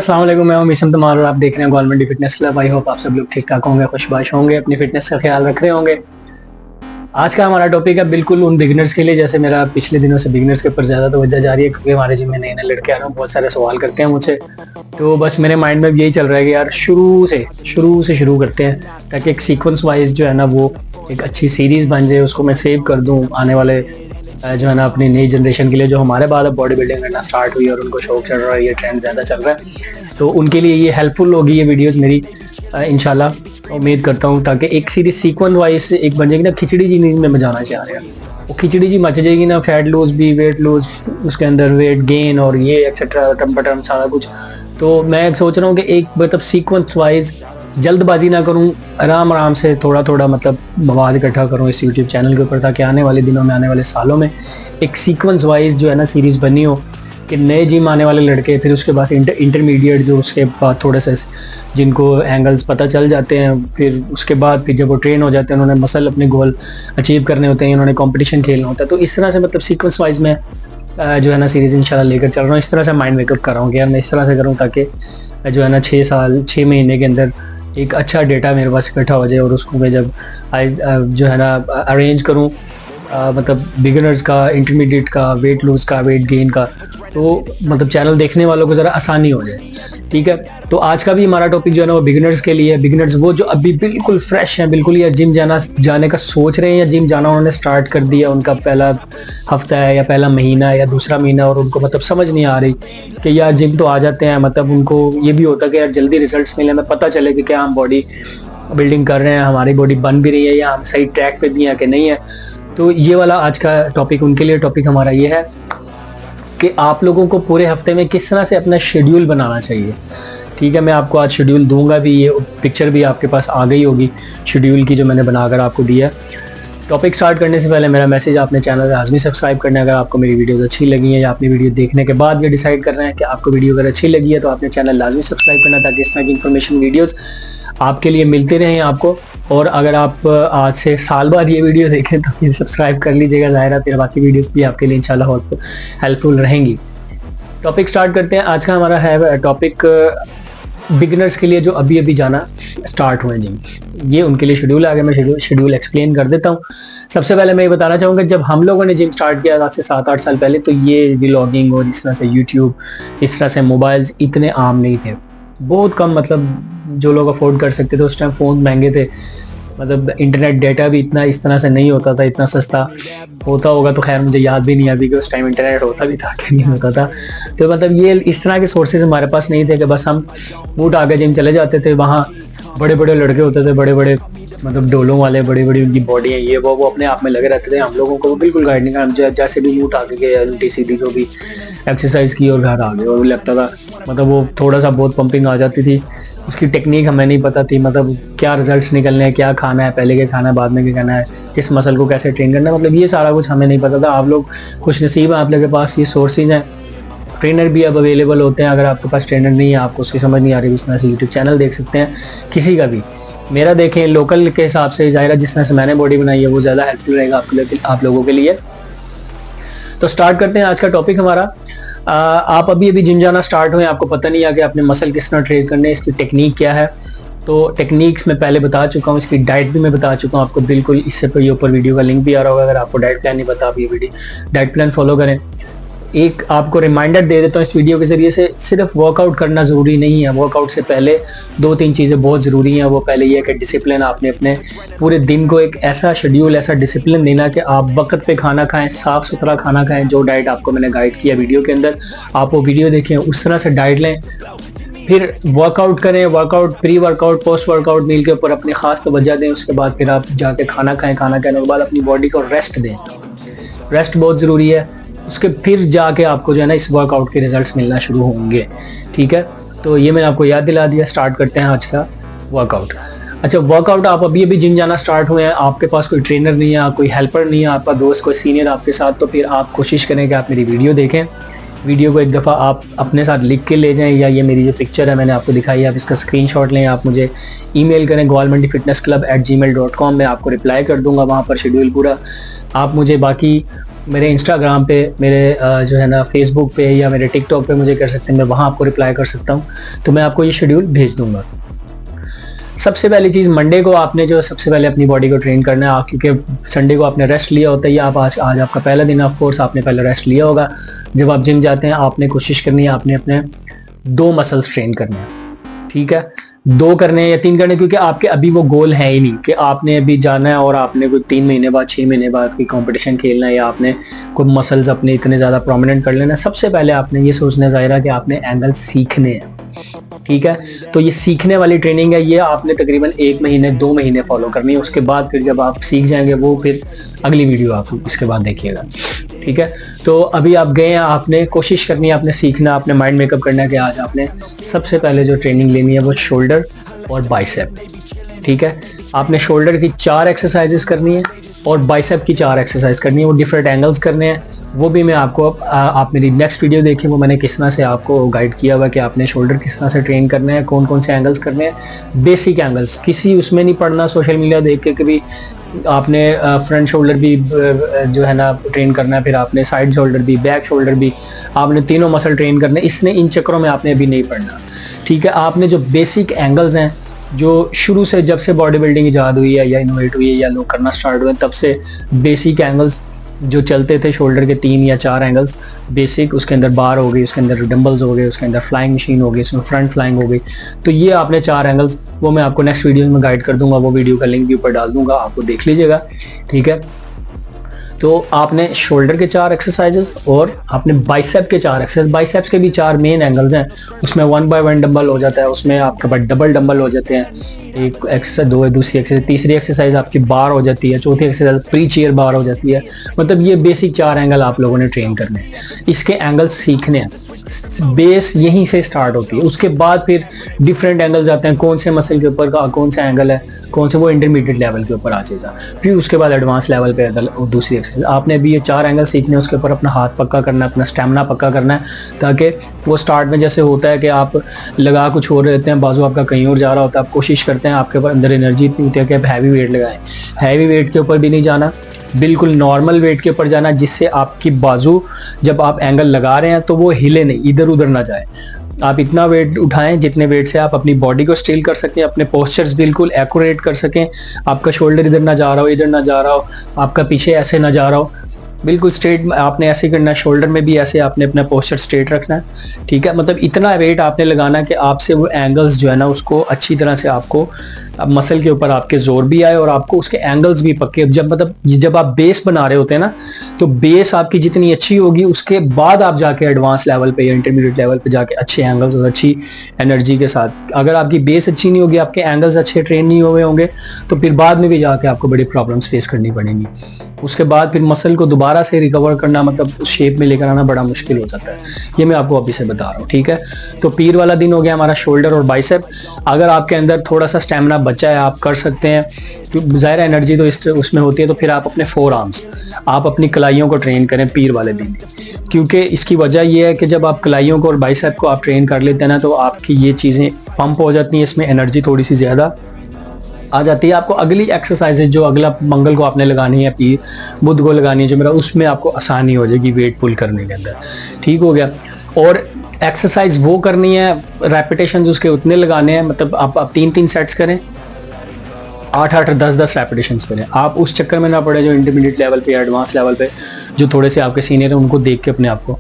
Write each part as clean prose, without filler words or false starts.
अस्सलाम वालेकुम, मैं हूं मिशन तमार और आप देख रहे हैं government fitness club. I hope आप सब लोग ठीक ठाक होंगे, खुशबाश होंगे, अपनी फिटनेस का ख्याल रख रहे होंगे। आज का हमारा टॉपिक है बिल्कुल उन बिगिनर्स के लिए, जैसे मेरा पिछले दिनों से बिगिनर्स के ऊपर ज़्यादा तवज्जो जा रही है क्योंकि हमारे जिम में नए नए लड़के आ रहे हैं, बहुत सारे सवाल करते हैं मुझसे। तो बस मेरे माइंड में यही चल रहा है कि यार शुरू करते हैं ताकि एक सीक्वेंस वाइज जो है ना वो एक अच्छी सीरीज़ बन जाए, उसको मैं सेव कर दूँ आने वाले जो है ना अपनी नई जनरेशन के लिए, जो हमारे बाद अब बॉडी बिल्डिंग करना स्टार्ट हुई और उनको शौक चल रहा है, ये ट्रेंड ज़्यादा चल रहा है, तो उनके लिए ये हेल्पफुल होगी ये वीडियोस मेरी इंशाल्लाह। उम्मीद करता हूँ ताकि एक सीरीज सीक्वेंस वाइज से एक बन जाएगी ना। खिचड़ी जी नहीं में बजाना चाह रहे हैं, वो खिचड़ी जी मच जाएगी ना, फैट लूज भी, वेट लूज, उसके अंदर वेट गेन और ये एक्सेट्रा टम सारा कुछ। तो मैं सोच रहा हूँ कि एक मतलब सीक्वेंस वाइज जल्दबाजी ना करूं, आराम आराम से थोड़ा थोड़ा मतलब मवाद इकट्ठा करूं इस यूट्यूब चैनल के ऊपर, ताकि आने वाले दिनों में, आने वाले सालों में एक सीक्वेंस वाइज जो है ना सीरीज़ बनी हो कि नए जिम आने वाले लड़के, फिर उसके बाद इंटरमीडिएट, जो उसके बाद थोड़े से जिनको एंगल्स पता चल जाते हैं, फिर उसके बाद फिर जब वो ट्रेन हो जाते हैं, उन्होंने मसल अपने गोल अचीव करने होते हैं, उन्होंने कंपटीशन खेलना होता है। तो इस तरह से मतलब सीक्वेंस वाइज में जो है ना सीरीज़ इंशाल्लाह लेकर चल रहा हूँ। इस तरह से माइंड मेकअप कर रहा हूँ कि यार मैं इस तरह से करूँ ताकि जो है ना 6 महीने के अंदर एक अच्छा डेटा मेरे पास इकट्ठा हो जाए और उसको मैं जब जो है ना अरेंज करूँ, मतलब बिगिनर्स का, इंटरमीडिएट का, वेट लूज का, वेट गेन का, तो मतलब चैनल देखने वालों को ज़रा आसानी हो जाए। ठीक है, तो आज का भी हमारा टॉपिक जो है ना वो बिगिनर्स के लिए है। बिगिनर्स वो जो अभी बिल्कुल फ्रेश हैं, बिल्कुल या जिम जाने का सोच रहे हैं या जिम जाना उन्होंने स्टार्ट कर दिया, उनका पहला हफ्ता है या पहला महीना है या दूसरा महीना, और उनको मतलब समझ नहीं आ रही कि यार जिम तो आ जाते हैं, मतलब उनको ये भी होता है कि यार जल्दी रिजल्ट्स मिले, हमें पता चले कि क्या हम बॉडी बिल्डिंग कर रहे हैं, हमारी बॉडी बन भी रही है या हम सही ट्रैक पे भी हैं कि नहीं है। तो ये वाला आज का टॉपिक उनके लिए टॉपिक हमारा ये है कि आप लोगों को पूरे हफ्ते में किस तरह से अपना शेड्यूल बनाना चाहिए। ठीक है, मैं आपको आज शेड्यूल दूंगा भी, ये पिक्चर भी आपके पास आ गई होगी शेड्यूल की जो मैंने बनाकर आपको दिया है। टॉपिक स्टार्ट करने से पहले मेरा मैसेज, आपने चैनल लाजमी सब्सक्राइब करना है अगर आपको मेरी वीडियोस अच्छी लगी है, या आपने वीडियो देखने के बाद ये डिसाइड कर रहे हैं कि आपको वीडियो अगर अच्छी लगी है तो आपने चैनल लाजमी सब्सक्राइब करना, ताकि इस तरह की इन्फॉर्मेशन वीडियोज़ आपके लिए मिलते रहें आपको। और अगर आप आज से साल बाद ये वीडियो देखें तो फिर सब्सक्राइब कर लीजिएगा, ज़ाहिर है फिर बाकी वीडियोस भी आपके लिए इंशाल्लाह बहुत हेल्पफुल रहेंगी। टॉपिक स्टार्ट करते हैं। आज का हमारा है टॉपिक बिगिनर्स के लिए जो अभी अभी जाना स्टार्ट हुए जिम, ये उनके लिए शेड्यूल आ गया। मैं शेड्यूल एक्सप्लेन कर देता हूँ। सबसे पहले मैं ये बताना चाहूँगा, जब हम लोगों ने जिम स्टार्ट किया आज से 7-8 साल पहले, तो ये व्लॉगिंग और इस तरह से यूट्यूब, इस तरह से मोबाइल्स इतने आम नहीं थे, बहुत कम, मतलब जो लोग अफोर्ड कर सकते थे उस टाइम फ़ोन महंगे थे, मतलब इंटरनेट डेटा भी इतना इस तरह से नहीं होता था, इतना सस्ता होता होगा तो खैर मुझे याद भी नहीं अभी कि उस टाइम इंटरनेट होता भी था कि नहीं होता था। तो मतलब ये इस तरह के सोर्सेज हमारे पास नहीं थे कि बस हम मूड आगे जिम चले जाते थे, वहाँ बड़े बड़े लड़के होते थे, बड़े बड़े मतलब डोलों वाले, बड़ी बड़ी उनकी बॉडी है, ये वो अपने आप में लगे रहते थे, हम लोगों को बिल्कुल गाइड नहीं कर, जैसे भी मूड आगे गए उल्टी सीधी जो भी एक्सरसाइज की और घर आ गए, और लगता था मतलब वो थोड़ा सा बहुत पंपिंग आ जाती थी, उसकी टेक्निक हमें नहीं पता थी, मतलब क्या रिजल्ट्स निकलने हैं, क्या खाना है, पहले क्या खाना है, बाद में क्या खाना है, किस मसल को कैसे ट्रेन करना है, मतलब ये सारा कुछ हमें नहीं पता था। आप लोग खुश नसीब हैं, आप लोगों के पास ये सोर्सेज हैं, ट्रेनर भी अब अवेलेबल होते हैं। अगर आपके पास ट्रेनर नहीं है, आपको उसकी समझ नहीं आ रही, इस तरह से यूट्यूब चैनल देख सकते हैं किसी का भी। मेरा देखें लोकल के हिसाब से, ज़ाहिर जिस तरह से मैंने बॉडी बनाई है वो ज़्यादा हेल्पफुल रहेगा आप लोगों के लिए। तो स्टार्ट करते हैं आज का टॉपिक हमारा। आप अभी अभी जिम जाना स्टार्ट हुए, आपको पता नहीं है कि आपने मसल किस तरह ट्रेन करने, इसकी टेक्निक क्या है। तो टेक्निक्स मैं पहले बता चुका हूँ, इसकी डाइट भी मैं बता चुका हूँ आपको, बिल्कुल इससे पर ये ऊपर वीडियो का लिंक भी आ रहा होगा। अगर आपको डाइट प्लान नहीं पता, आप ये वीडियो डाइट प्लान फॉलो करें। एक आपको रिमाइंडर दे देता हूँ इस वीडियो के ज़रिए से, सिर्फ वर्कआउट करना ज़रूरी नहीं है, वर्कआउट से पहले 2-3 चीज़ें बहुत ज़रूरी हैं। वो पहले ये है कि डिसिप्लिन, आपने अपने पूरे दिन को एक ऐसा शेड्यूल, ऐसा डिसिप्लिन देना कि आप वक्त पे खाना खाएं, साफ़ सुथरा खाना खाएं। जो डाइट आपको मैंने गाइड किया वीडियो के अंदर, आप वो वीडियो देखें, उस तरह से डाइट लें। फिर वर्कआउट करें, workout, pre workout, post workout meal के ऊपर अपनी खास तवज्जो दें। उसके बाद फिर आप जाके खाना खाएं, खाना खाने के बाद अपनी बॉडी को रेस्ट दें, रेस्ट बहुत ज़रूरी है। उसके फिर जाके आपको जो है ना इस वर्कआउट के रिजल्ट्स मिलना शुरू होंगे। ठीक है, तो ये मैंने आपको याद दिला दिया। स्टार्ट करते हैं आज का वर्कआउट। अच्छा, वर्कआउट आप अभी अभी जिम जाना स्टार्ट हुए हैं, आपके पास कोई ट्रेनर नहीं है, कोई हेल्पर नहीं है, आपका दोस्त कोई सीनियर आपके साथ, तो फिर आप कोशिश करें कि आप मेरी वीडियो देखें। वीडियो को एक दफ़ा आप अपने साथ लिख के ले जाएं, या ये मेरी जो पिक्चर है मैंने आपको दिखाई है, आप इसका स्क्रीनशॉट लें, आप मुझे ईमेल करें governmentfitnessclub@gmail.com में, आपको रिप्लाई कर दूंगा वहाँ पर शेड्यूल पूरा। आप मुझे बाकी मेरे इंस्टाग्राम पे, मेरे जो है ना फेसबुक पे या मेरे टिकटॉक पे मुझे कर सकते हैं, मैं वहाँ आपको रिप्लाई कर सकता हूँ, तो मैं आपको ये शेड्यूल भेज दूंगा। सबसे पहली चीज़, मंडे को आपने जो सबसे पहले अपनी बॉडी को ट्रेन करना है, क्योंकि संडे को आपने रेस्ट लिया होता है, या आप आज आपका पहला दिन, ऑफ कोर्स आपने पहले रेस्ट लिया होगा। जब आप जिम जाते हैं आपने कोशिश करनी है, आपने अपने 2 मसल्स ट्रेन करने हैं, ठीक है, 2 करने या 3 करने, क्योंकि आपके अभी वो गोल है ही नहीं कि आपने अभी जाना है और आपने कोई 3 महीने बाद 6 महीने बाद कोई कंपटीशन खेलना है, या आपने कोई मसल्स अपने इतने ज़्यादा प्रोमिनेंट कर लेना। सबसे पहले आपने ये सोचना है ज़ाहिरा कि आपने एंगल सीखने हैं, ठीक है। तो ये सीखने वाली ट्रेनिंग है, ये आपने तकरीबन 1 महीने 2 महीने फॉलो करनी है। उसके बाद फिर जब आप सीख जाएंगे, वो फिर अगली वीडियो आप इसके बाद देखिएगा, ठीक है। तो अभी आप गए हैं, आपने कोशिश करनी है, आपने सीखना, आपने माइंड मेकअप करना है कि आज आपने सबसे पहले जो ट्रेनिंग लेनी है वो शोल्डर और बाइसेप, ठीक है। आपने शोल्डर की 4 एक्सरसाइजेस करनी है और बाइसेप की 4 एक्सरसाइज करनी है। वो डिफरेंट एंगल्स करने हैं, वो भी मैं आपको आप मेरी नेक्स्ट वीडियो देखें, वो मैंने किस तरह से आपको गाइड किया हुआ कि आपने शोल्डर किस तरह से ट्रेन करने हैं, कौन कौन से एंगल्स करने हैं, बेसिक एंगल्स। किसी उसमें नहीं पढ़ना सोशल मीडिया देख के कभी आपने फ्रंट शोल्डर भी जो है ना ट्रेन करना है, फिर आपने साइड शोल्डर भी, बैक शोल्डर भी, आपने तीनों मसल ट्रेन करने। इसने इन चक्करों में आपने अभी नहीं पढ़ना, ठीक है। आपने जो बेसिक एंगल्स हैं, जो शुरू से जब से बॉडी बिल्डिंग ईजाद हुई है या इनोवेट हुई है या लोग करना स्टार्ट हुए, तब से बेसिक एंगल्स जो चलते थे, शोल्डर के 3 या 4 एंगल्स बेसिक, उसके अंदर बार हो गई, उसके अंदर डंबल्स हो गए, उसके अंदर फ्लाइंग मशीन हो गई, उसमें फ्रंट फ्लाइंग हो गई। तो ये आपने 4 एंगल्स, वो मैं आपको नेक्स्ट वीडियो में गाइड कर दूंगा, वो वीडियो का लिंक भी ऊपर डाल दूंगा, आपको देख लीजिएगा, ठीक है। तो आपने शोल्डर के 4 एक्सरसाइजेस और आपने बाइसेप के 4 एक्सरसाइज। बाइसेप्स के भी 4 मेन एंगल्स हैं, उसमें 1 बाय 1 डंबल हो जाता है, उसमें आपके पास डबल डंबल हो जाते हैं, एक एक्सरसाइज 2 है, दूसरी एक्सरसाइज, तीसरी एक्सरसाइज आपकी बार हो जाती है, चौथी एक्सरसाइज प्री चेयर बार हो जाती है। मतलब ये बेसिक 4 एंगल आप लोगों ने ट्रेन करने हैं, इसके एंगल्स सीखने हैं, बेस यहीं से स्टार्ट होती है। उसके बाद फिर डिफरेंट एंगल्स आते हैं, कौन से मसल के ऊपर का कौन सा एंगल है, कौन से, वो इंटरमीडिएट लेवल के ऊपर आ जाएगा। फिर उसके बाद एडवांस लेवल पे दूसरी एक्सरसाइज। आपने अभी ये 4 एंगल सीखने हैं, उसके ऊपर अपना हाथ पक्का करना है, अपना स्टेमिना पक्का करना है, ताकि वो स्टार्ट में जैसे होता है कि आप लगा कुछ और रहते हैं, बाजू आपका कहीं और जा रहा होता है, आप कोशिश करते हैं, आपके पास अंदर एनर्जी इतनी होती है कि आप हैवी वेट लगाएं। हैवी वेट के ऊपर भी नहीं जाना, बिल्कुल नॉर्मल वेट के ऊपर जाना, जिससे आपकी बाजू जब आप एंगल लगा रहे हैं तो वो हिले नहीं, इधर उधर ना जाए। आप इतना वेट उठाएं जितने वेट से आप अपनी बॉडी को स्टील कर सकें, अपने पोस्चर्स बिल्कुल एक्यूरेट कर सकें, आपका शोल्डर इधर ना जा रहा हो, इधर ना जा रहा हो, आपका पीछे ऐसे ना जा रहा हो, बिल्कुल स्ट्रेट आपने ऐसे करना है। शोल्डर में भी ऐसे आपने अपना पोस्चर स्ट्रेट रखना है, ठीक है। मतलब इतना वेट आपने लगाना कि आपसे वो एंगल्स जो है ना उसको अच्छी तरह से आपको मसल के ऊपर आपके जोर भी आए और आपको उसके एंगल्स भी पक्के। जब आप बेस बना रहे होते हैं ना, तो बेस आपकी जितनी अच्छी होगी, उसके बाद आप जाके एडवांस लेवल पे या इंटरमीडिएट लेवल पे जाके अच्छे एंगल्स और अच्छी एनर्जी के साथ, अगर आपकी बेस अच्छी नहीं होगी, आपके एंगल्स अच्छे ट्रेन नहीं हुए होंगे, तो फिर बाद में भी जाके आपको बड़ी प्रॉब्लम्स फेस करनी पड़ेंगी। उसके बाद फिर मसल को दोबारा से रिकवर करना, मतलब उस शेप में लेकर आना बड़ा मुश्किल हो जाता है। ये मैं आपको अभी से बता रहा हूँ, ठीक है। तो पीर वाला दिन हो गया हमारा शोल्डर और बाइसेप। अगर आपके अंदर थोड़ा सा स्टेमिना बचा है, आप कर सकते हैं, क्योंकि ज़ाहिर एनर्जी तो उसमें होती है, तो फिर आप अपने 4 आर्म्स, आप अपनी कलाइयों को ट्रेन करें पीर वाले दिन, क्योंकि इसकी वजह यह है कि जब आप कलाइयों को और बाइसेप को आप ट्रेन कर लेते हैं ना, तो आपकी ये चीज़ें पंप हो जाती हैं, इसमें एनर्जी थोड़ी सी ज़्यादा आ जाती है। आपको अगली एक्सरसाइजेज जो अगला मंगल को आपने लगानी है, पीर बुध को लगानी है जो मेरा, उसमें आपको आसानी हो जाएगी वेट पुल करने के अंदर, ठीक हो गया। और एक्सरसाइज वो करनी है, रेपिटेशन उसके उतने लगाने हैं, मतलब आप 3-3 सेट्स करें, 8-8 10-10 रेपिटेशन करें। आप उस चक्कर में ना पड़े जो इंटरमीडिएट लेवल पे या एडवांस लेवल पे जो थोड़े से आपके सीनियर हैं, उनको देख के अपने आप को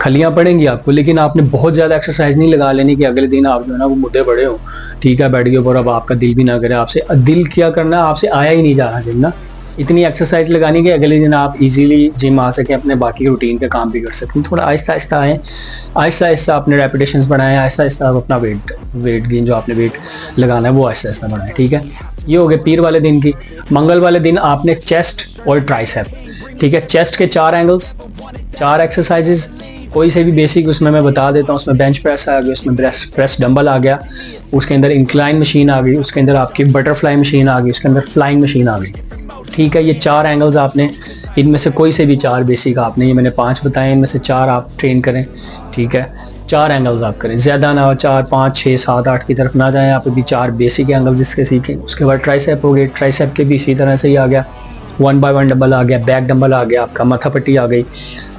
खलियाँ पड़ेंगी आपको। लेकिन आपने बहुत ज़्यादा एक्सरसाइज नहीं लगा लेनी कि अगले दिन आप जो है ना वो मुद्दे बड़े हो, ठीक है, बेड के ऊपर, अब आपका दिल भी ना करे, आपसे दिल क्या करना, आपसे आया ही नहीं जा रहा जिम ना। इतनी एक्सरसाइज लगानी कि अगले दिन आप इजीली जिम आ सकें, अपने बाकी रूटीन के काम भी कर सकें। थोड़ा आहिस्ता आहिस्ता आएँ, आहिस्ता आहिस्ता अपने रेपिटेशंस बढ़ाएं, आहिस्ता आहिस्ता आप अपना वेट गेन जो आपने वेट लगाना है वो आहिस्ता आहिस्ता बढ़ाएं, ठीक है। ये हो गए पीर वाले दिन की। मंगल वाले दिन आपने चेस्ट और ट्राइसेप, ठीक है। चेस्ट के 4 एंगल्स, 4 एक्सरसाइजेज, कोई से भी बेसिक उसमें मैं बता देता हूँ। उसमें बेंच प्रेस आ गया, उसमें प्रेस डंबल आ गया, उसके अंदर इंक्लाइन मशीन आ गई, उसके अंदर आपकी बटरफ्लाई मशीन आ गई, उसके अंदर फ्लाइंग मशीन आ गई, ठीक है। ये 4 एंगल्स आपने, इनमें से कोई से भी 4 बेसिक आपने, ये मैंने 5 बताए, इनमें से 4 आप ट्रेन करें, ठीक है। 4 एंगल्स आप करें, ज़्यादा ना हो, 4 5 6 7 8 की तरफ ना जाएं आप। अभी 4 बेसिक एंगल्स इसके सीखें। उसके बाद ट्राइसेप हो गए, ट्राइसेप के भी इसी तरह से ही आ गया। 1 बाय 1 डंबल आ गया, बैक डंबल आ गया, आपका माथा पट्टी आ गई,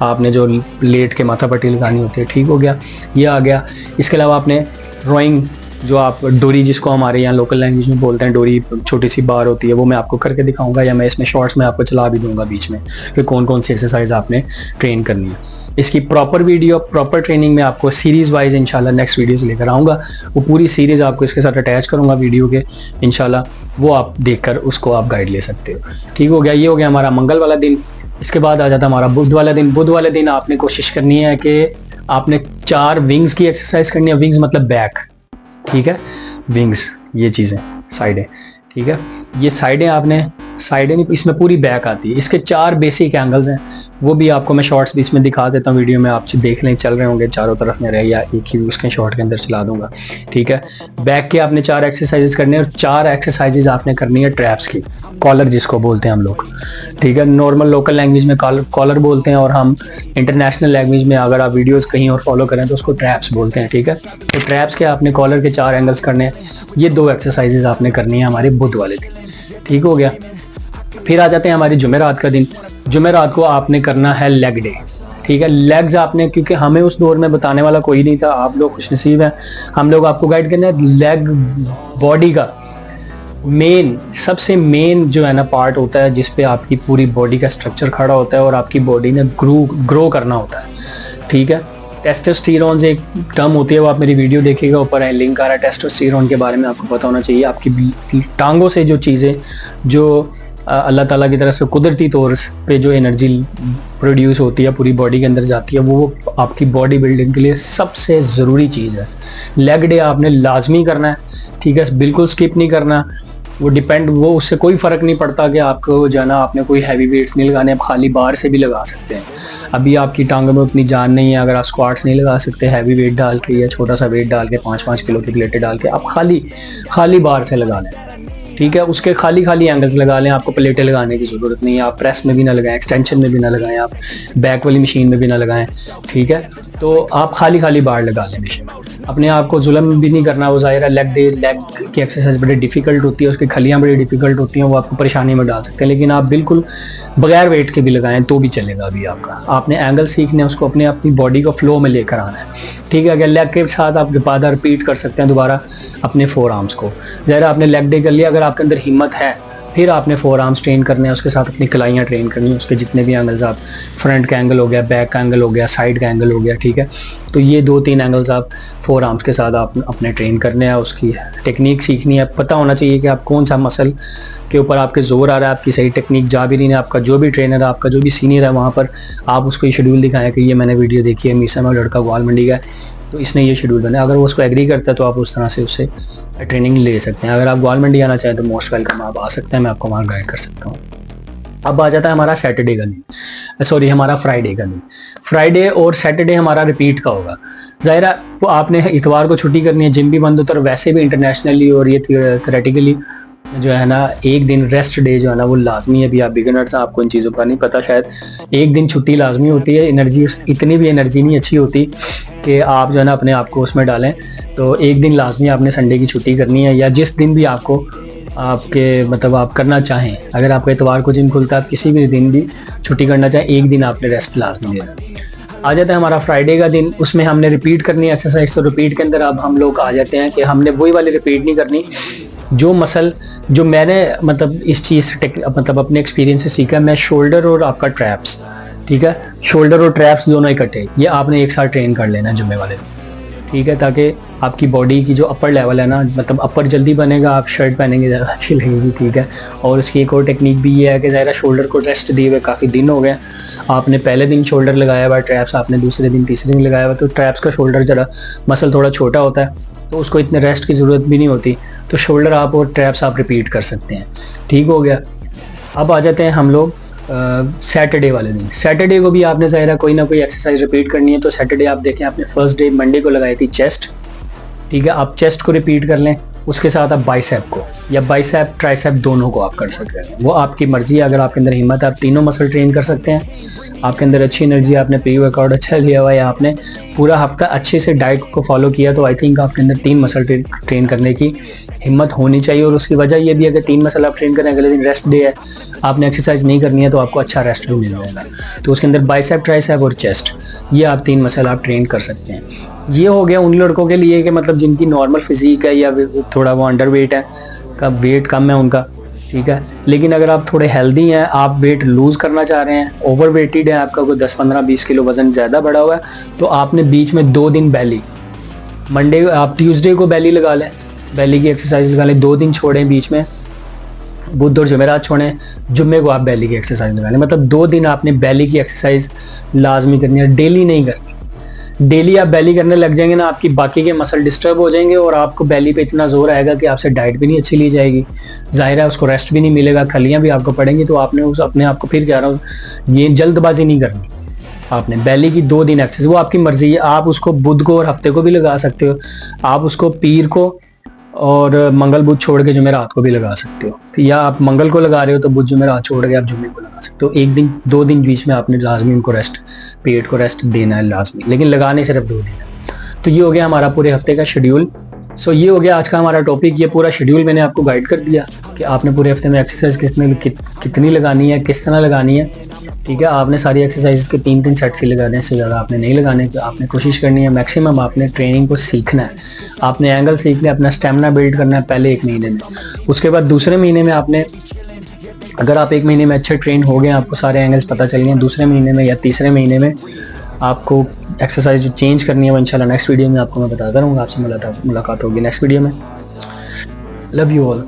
आपने जो लेट के माथा पट्टी लगानी होती है, ठीक हो गया, ये आ गया। इसके अलावा आपने रोइंग, जो आप डोरी जिसको हमारे यहाँ लोकल लैंग्वेज में बोलते हैं, डोरी छोटी सी बार होती है, वो मैं आपको करके दिखाऊंगा, या मैं इसमें शॉर्ट्स में आपको चला भी दूंगा बीच में कि कौन कौन सी एक्सरसाइज आपने ट्रेन करनी है। इसकी प्रॉपर वीडियो, प्रॉपर ट्रेनिंग में आपको सीरीज़ वाइज इंशाल्लाह नेक्स्ट वीडियो से लेकर आऊँगा। वो पूरी सीरीज़ आपको इसके साथ अटैच करूँगा वीडियो के, इंशाल्लाह वो आप देखकर उसको आप गाइड ले सकते हो। ठीक हो गया, ये हो गया हमारा मंगल वाला दिन। इसके बाद आ जाता है हमारा बुध वाला दिन। बुध वाले दिन आपने कोशिश करनी है कि आपने 4 विंग्स की एक्सरसाइज करनी है। विंग्स मतलब बैक, ठीक है, विंग्स ये चीज़ें साइडें, ठीक है, ये साइडें आपने, साइडें नहीं, इसमें पूरी बैक आती है। इसके 4 बेसिक एंगल्स हैं, वो भी आपको मैं शॉर्ट्स बीच में दिखा देता हूँ वीडियो में, आप देख लें, चल रहे होंगे चारों तरफ में रहे, या एक ही उसके शॉर्ट के अंदर चला दूंगा, ठीक है। बैक के आपने 4 एक्सरसाइजेज करने हैं, और 4 एक्सरसाइजेज आपने करनी है ट्रैप्स की, कॉलर जिसको बोलते हैं हम लोग, ठीक है। नॉर्मल लोकल लैंग्वेज में कॉलर बोलते हैं, और हम इंटरनेशनल लैंग्वेज में अगर आप वीडियोज़ कहीं और फॉलो करें तो उसको ट्रैप्स बोलते हैं, ठीक है। तो ट्रैप्स के आपने कॉलर के 4 एंगल्स करने हैं। ये 2 एक्सरसाइजेज आपने करनी है हमारे बुध वाले दिन, ठीक हो गया। फिर आ जाते हैं हमारी जुमेरात का दिन। जुमेरात को आपने करना है लेग डे, ठीक है। लेग्स आपने, क्योंकि हमें उस दौर में बताने वाला कोई नहीं था, आप लोग खुशनसीब हैं, हम लोग आपको गाइड करना है। लेग बॉडी का मेन, सबसे मेन जो है ना पार्ट होता है, जिस पे आपकी पूरी बॉडी का स्ट्रक्चर खड़ा होता है और आपकी बॉडी ने ग्रो करना होता है, ठीक है। टेस्टोस्टेरोन से एक टर्म होती है, वो आप मेरी वीडियो देखिएगा, ऊपर लिंक आ रहा है। टेस्टोस्टेरोन के बारे में आपको पता होना चाहिए। आपकी टांगों से जो चीज़ें, जो अल्लाह ताला की तरफ से कुदरती तौर पे जो एनर्जी प्रोड्यूस होती है, पूरी बॉडी के अंदर जाती है, वो आपकी बॉडी बिल्डिंग के लिए सबसे ज़रूरी चीज़ है। लेग डे आपने लाजमी करना है, ठीक है, बिल्कुल स्किप नहीं करना। वो उससे कोई फ़र्क नहीं पड़ता कि आपको जाना, आपने कोई हैवी वेट्स नहीं लगाने, आप खाली बार से भी लगा सकते हैं। अभी आपकी टांगों में उतनी जान नहीं है, अगर आप स्क्वाट्स नहीं लगा सकते हैवी वेट डाल के, या छोटा सा वेट डाल के 5-5 किलो की प्लेटें डाल के, आप खाली बार से लगा लें, ठीक है। उसके खाली एंगल्स लगा लें, आपको प्लेटें लगाने की ज़रूरत नहीं है। आप प्रेस में भी ना लगाएं, एक्सटेंशन में भी ना लगाएं, आप बैक वाली मशीन में भी ना लगाएं, ठीक है। तो आप खाली बार लगा लें मशीन में। अपने आप को जुल्म भी नहीं करना, वो ज़ाहिर है लेग की एक्सरसाइज बड़ी डिफ़िकल्ट होती है, उसकी खलियाँ बड़ी डिफ़िकल्ट होती हैं, वो आपको परेशानी में डाल सकते हैं। लेकिन आप बिल्कुल बगैर वेट के भी लगाएं तो भी चलेगा। अभी आपका आपने एंगल सीखने हैं, उसको अपनी बॉडी को फ्लो में लेकर आना है, ठीक है। अगर लेग के साथ आप बार रिपीट कर सकते हैं दोबारा अपने 4 आर्म्स को। ज़ाहिर आपने लेग डे कर लिया, अगर आपके अंदर हिम्मत है फिर आपने 4 आर्म्स ट्रेन करने हैं, उसके साथ अपनी कलाइयाँ ट्रेन करनी है, उसके जितने भी एंगल्स, आप फ्रंट का एंगल हो गया, बैक का एंगल हो गया, साइड का एंगल हो गया, ठीक है। तो ये 2-3 एंगल्स आप 4 आर्म्स के साथ आप अपने ट्रेन करने हैं। उसकी टेक्निक सीखनी है, पता होना चाहिए कि आप कौन सा मसल के ऊपर आपके जोर आ रहा है, आपकी सही टेक्निक जा भी नहीं है। आपका जो भी ट्रेनर है, आपका जो भी सीनियर है वहाँ पर, आप उसको ये शेड्यूल दिखाएं कि ये मैंने वीडियो देखी है, मीसा में लड़का ग्वाल मंडी का, तो इसने ये शेड्यूल बनाया। अगर वो उसको एग्री करता है तो आप उस तरह से उससे ट्रेनिंग ले सकते हैं। अगर आप ग्वाल मंडी आना चाहें तो मोस्ट वेलकम, आप आ सकते हैं, मैं आपको वहाँ गाइड कर सकता हूँ। अब आ जाता है हमारा सैटरडे का दिन, सॉरी हमारा फ्राइडे का दिन। फ्राइडे और सैटरडे हमारा रिपीट का होगा। ज़ाहिर है वो आपने इतवार को छुट्टी करनी है, जिम भी बंद होता है, और वैसे भी इंटरनेशनली और ये थ्योरेटिकली जो है ना, एक दिन रेस्ट डे जो है ना वो लाजमी है। अभी आप बिगिनर्स हैं, आपको इन चीज़ों का नहीं पता शायद। एक दिन छुट्टी लाजमी होती है। एनर्जी, इतनी भी एनर्जी नहीं अच्छी होती कि आप जो है ना अपने आप को उसमें डालें। तो एक दिन लाजमी आपने संडे की छुट्टी करनी है, या जिस दिन भी आपको आपके मतलब आप करना चाहें। अगर आपको इतवार को जिम खुलता है, आप किसी भी दिन भी छुट्टी करना चाहें, एक दिन आपने रेस्ट लाजमी देना। आ जाता है हमारा फ्राइडे का दिन, उसमें हमने रिपीट करनी है एक्सरसाइज। तो रिपीट के अंदर अब हम लोग आ जाते हैं कि हमने वही वाली रिपीट नहीं करनी जो मसल, जो मैंने मतलब इस चीज़ से मतलब अपने एक्सपीरियंस से सीखा। मैं शोल्डर और आपका ट्रैप्स, ठीक है, शोल्डर और ट्रैप्स दोनों इकट्ठे, ये आपने एक साथ ट्रेन कर लेना जुम्मे वाले दिन, ठीक है, ताकि आपकी बॉडी की जो अपर लेवल है ना, मतलब अपर जल्दी बनेगा, आप शर्ट पहनेंगे ज़्यादा अच्छी लगेगी, ठीक है। और उसकी एक और टेक्निक भी ये है कि ज़ाहिर शोल्डर को रेस्ट दिए हुए काफ़ी दिन हो गए। आपने पहले दिन शोल्डर लगाया हुआ, ट्रैप्स आपने दूसरे दिन तीसरे दिन लगाया हुआ, तो ट्रैप्स का शोल्डर जरा मसल थोड़ा छोटा होता है, तो उसको इतने रेस्ट की ज़रूरत भी नहीं होती। तो शोल्डर आप और ट्रैप्स आप रिपीट कर सकते हैं, ठीक हो गया। अब आ जाते हैं हम लोग सैटरडे वाले दिन। सैटरडे को भी आपने ज़ाहिर कोई ना कोई एक्सरसाइज रिपीट करनी है। तो सैटरडे आप देखें, आपने फर्स्ट डे मंडे को लगाई थी चेस्ट, ठीक है, आप चेस्ट को रिपीट कर लें। उसके साथ आप बाइसेप को, या बाइसेप ट्राइसेप दोनों को आप कर सकते हैं, वो आपकी मर्जी है। अगर आपके अंदर हिम्मत है, आप तीनों मसल ट्रेन कर सकते हैं। आपके अंदर अच्छी एनर्जी, आपने प्री वर्कआउट अच्छा लिया हुआ है, या आपने पूरा हफ्ता अच्छे से डाइट को फॉलो किया, तो आई थिंक आपके अंदर 3 मसल ट्रेन करने की हिम्मत होनी चाहिए। और उसकी वजह ये भी है कि 3 मसल आप ट्रेन करें, अगले दिन रेस्ट डे है, आपने एक्सरसाइज नहीं करनी है तो आपको अच्छा रेस्ट भी मिल जाएगा। तो उसके अंदर बाइसेप, ट्राइसेप और चेस्ट, ये आप 3 मसल आप ट्रेन कर सकते हैं। ये हो गया उन लड़कों के लिए कि मतलब जिनकी नॉर्मल फिजिक है या थोड़ा वो अंडर वेट है, का वेट कम है उनका, ठीक है। लेकिन अगर आप थोड़े हेल्दी हैं, आप वेट लूज करना चाह रहे हैं, ओवर वेटेड है, आपका कोई 10-15-20 किलो वजन ज़्यादा बढ़ा हुआ है, तो आपने बीच में 2 दिन बैली, मंडे आप ट्यूसडे को बैली लगा लें, बैली की एक्सरसाइज लगा लें, 2 दिन छोड़ें बीच में, बुध और जुमेरात छोड़ें, जुम्मे को आप बैली की एक्सरसाइज लगा लें। मतलब 2 दिन आपने बैली की एक्सरसाइज लाजमी करनी है, डेली नहीं करनी। डेली आप बैली करने लग जाएंगे ना, आपकी बाकी के मसल डिस्टर्ब हो जाएंगे और आपको बैली पे इतना जोर आएगा कि आपसे डाइट भी नहीं अच्छी ली जाएगी, जाहिर है उसको रेस्ट भी नहीं मिलेगा, खलियां भी आपको पड़ेंगी। तो आपने उस अपने आप को, फिर कह रहा हूँ, ये जल्दबाजी नहीं करनी। आपने बैली की 2 दिन एक्सरसाइज, वो आपकी मर्जी है, आप उसको बुध को और हफ्ते को भी लगा सकते हो, आप उसको पीर को और मंगल बुध छोड़ के जुमेरात को भी लगा सकते हो, या आप मंगल को लगा रहे हो तो बुध जुमेरात छोड़ के आप जुम्मे को लगा सकते हो। 1 दिन 2 दिन बीच में आपने लाजमी उनको रेस्ट, पेट को रेस्ट देना है लाजमी, लेकिन लगाने सिर्फ 2 दिन है। तो ये हो गया हमारा पूरे हफ्ते का शेड्यूल। सो ये हो गया आज का हमारा टॉपिक। ये पूरा शेड्यूल मैंने आपको गाइड कर दिया कि आपने पूरे हफ्ते में एक्सरसाइज कितनी लगानी है, किस तरह लगानी है, ठीक है। आपने सारी एक्सरसाइज के 3-3 सेट्स ही लगाने, से ज़्यादा आपने नहीं लगाने। तो आपने कोशिश करनी है मैक्सिमम, आपने ट्रेनिंग को सीखना है, आपने एंगल सीखना है, अपना स्टेमिना बिल्ड करना है पहले 1 महीने में। उसके बाद दूसरे महीने में आपने, अगर आप 1 महीने में अच्छे ट्रेन हो गए, आपको सारे एंगल्स पता चल गए, दूसरे महीने में या तीसरे महीने में आपको एक्सरसाइज जो चेंज करनी है वो इंशाल्लाह नेक्स्ट वीडियो में आपको मैं बताता रहूँगा। आपसे मुलाकात होगी नेक्स्ट वीडियो में। Love you all.